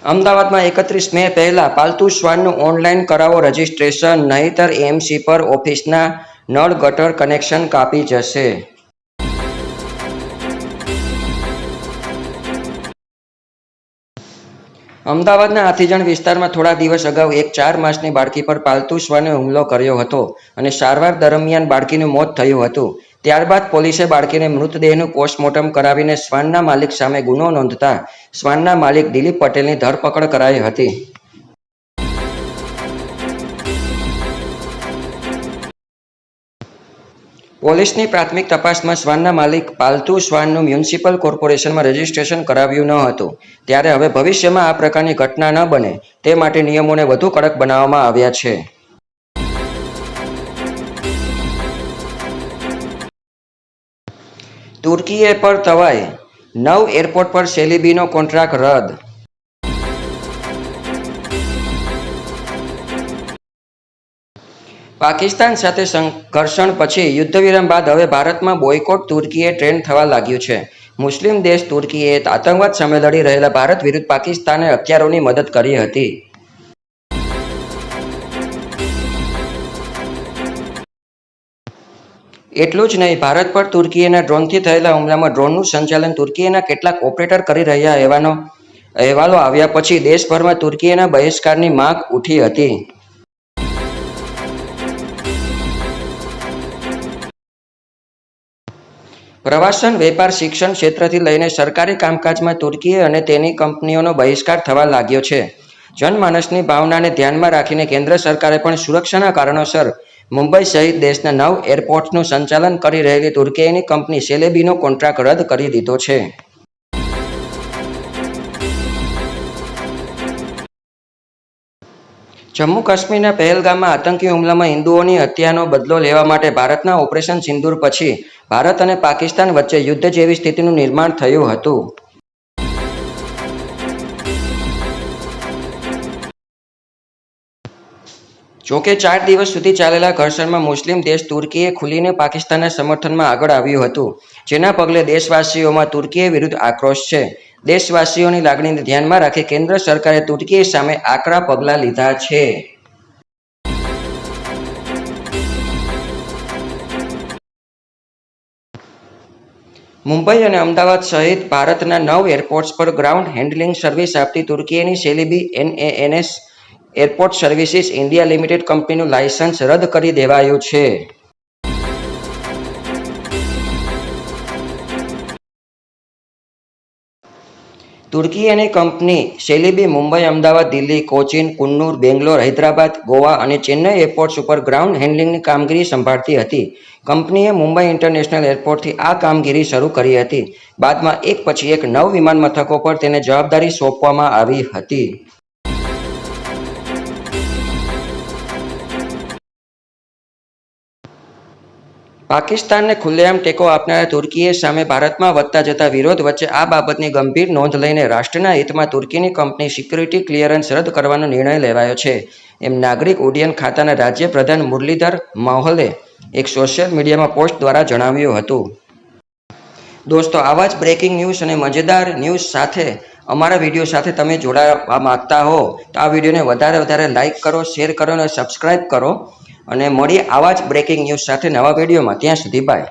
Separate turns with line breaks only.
અમદાવાદમાં 31 મે પહેલા પાલતુ શ્વાનનું ઓનલાઈન કરાવો રજીસ્ટ્રેશન, નહીંતર એએમસી પર ઓફિસના નળ ગટર કનેક્શન કાપી જશે. અમદાવાદના હાથીજણ વિસ્તારમાં થોડા દિવસ અગાઉ એક 4 માસની બાળકી પર પાલતુ શ્વાને હુમલો કર્યો હતો અને સારવાર દરમિયાન બાળકીનું મોત થયું હતું. ત્યારબાદ પોલીસે બાળકીને મૃતદેહનું પોસ્ટમોર્ટમ કરાવીને શ્વાનના માલિક સામે ગુનો નોંધતા શ્વાનના માલિક દિલીપ પટેલની ધરપકડ કરાઈ હતી. પોલીસની પ્રાથમિક તપાસમાં શ્વાનના માલિક પાલતુ શ્વાનનું મ્યુનિસિપલ કોર્પોરેશનમાં રજીસ્ટ્રેશન કરાવ્યું ન હતું. ત્યારે હવે ભવિષ્યમાં આ પ્રકારની ઘટના ન બને તે માટે નિયમોને વધુ કડક બનાવવામાં આવ્યા છે. તુર્કીએ પર તવાઈ, 9 એરપોર્ટ પર સેલિબીનો કોન્ટ્રાક્ટ રદ. પાકિસ્તાન સાથે ઘર્ષણ પછી યુદ્ધવિરામ બાદ હવે ભારતમાં બોયકોટ તુર્કીએ ટ્રેન્ડ થવા લાગ્યું છે. મુસ્લિમ દેશ તુર્કીએ આતંકવાદ સામે લડી રહેલા ભારત વિરુદ્ધ પાકિસ્તાને હથિયારોની મદદ કરી હતી. એટલું જ નહીં, ભારત પર તુર્કીના ડ્રોનથી થયેલા હુમલામાં ડ્રોનનું સંચાલન તુર્કીના કેટલાક ઓપરેટર કરી રહ્યા અહેવાલો આવ્યા પછી દેશભરમાં તુર્કીના બહિષ્કારની માંગ ઉઠી હતી. પ્રવાસન, વેપાર, શિક્ષણ ક્ષેત્રથી લઈને સરકારી કામકાજમાં તુર્કી અને તેની કંપનીઓનો બહિષ્કાર થવા લાગ્યો છે. જનમાનસની ભાવનાને ધ્યાનમાં રાખીને કેન્દ્ર સરકારે પણ સુરક્ષાના કારણોસર મુંબઈ સહિત દેશના 9 એરપોર્ટ્સનું સંચાલન કરી રહેલી તુર્કીની કંપની સેલેબીનો કોન્ટ્રાક્ટ રદ કરી દીધો છે. જમ્મુ કાશ્મીરના પહેલગામમાં આતંકી હુમલામાં હિન્દુઓની હત્યાનો બદલો લેવા માટે ભારતના ઓપરેશન સિંદૂર પછી ભારત અને પાકિસ્તાન વચ્ચે યુદ્ધ જેવી સ્થિતિનું નિર્માણ થયું હતું. જોકે 4 દિવસ સુધી ચાલેલા ઘર્ષણમાં મુસ્લિમ દેશ તુર્કીએ ખુલીને પાકિસ્તાનના સમર્થનમાં આગળ આવ્યું હતું, જેના પગલે દેશવાસીઓમાં તુર્કી વિરુદ્ધ આક્રોશ છે. દેશવાસીઓની લાગણીને ધ્યાનમાં રાખી કેન્દ્ર સરકારે તુર્કી સામે આકરા પગલાં લીધા છે. મુંબઈ અને અમદાવાદ સહિત ભારતના 9 એરપોર્ટ્સ પર ગ્રાઉન્ડ હેન્ડલિંગ સર્વિસ આપતી તુર્કીની સેલિબી NANS airport services India limited કંપનીનું લાયસન્સ રદ કરી દેવાયું છે. તુર્કીની કંપની સેલિબી મુંબઈ, અમદાવાદ, દિલ્હી, કોચીન, કુન્નુર, બેંગ્લોર, હૈદરાબાદ, ગોવા અને ચેન્નઈ એરપોર્ટ્સ ઉપર ગ્રાઉન્ડ હેન્ડલિંગની કામગીરી સંભાળતી હતી. કંપનીએ મુંબઈ ઇન્ટરનેશનલ એરપોર્ટથી આ કામગીરી શરૂ કરી હતી. બાદમાં એક પછી એક 9 વિમાન મથકો પર તેને જવાબદારી સોંપવામાં આવી હતી. પાકિસ્તાનને ખુલ્લેઆમ ટેકો આપનારા તુર્કીએ સામે ભારતમાં વધતા જતા વિરોધ વચ્ચે આ બાબતની ગંભીર નોંધ લઈને રાષ્ટ્રના હિતમાં તુર્કીની કંપની સિક્યુરિટી ક્લિયરન્સ રદ કરવાનો નિર્ણય લેવાયો છે, એમ નાગરિક ઉડ્ડયન ખાતાના રાજ્ય પ્રધાન મુરલીધર મોહલે એક સોશિયલ મીડિયામાં પોસ્ટ દ્વારા જણાવ્યું હતું. દોસ્તો, આવા જ બ્રેકિંગ ન્યૂઝ અને મજેદાર ન્યૂઝ સાથે અમારા વિડીયો સાથે તમે જોડાવા માંગતા હો તો આ વિડીયોને વધારે લાઇક કરો, શેર કરો અને સબસ્ક્રાઈબ કરો. અને મળીએ આવા જ બ્રેકિંગ ન્યૂઝ સાથે નવા વિડીયોમાં. ત્યાં સુધી બાય.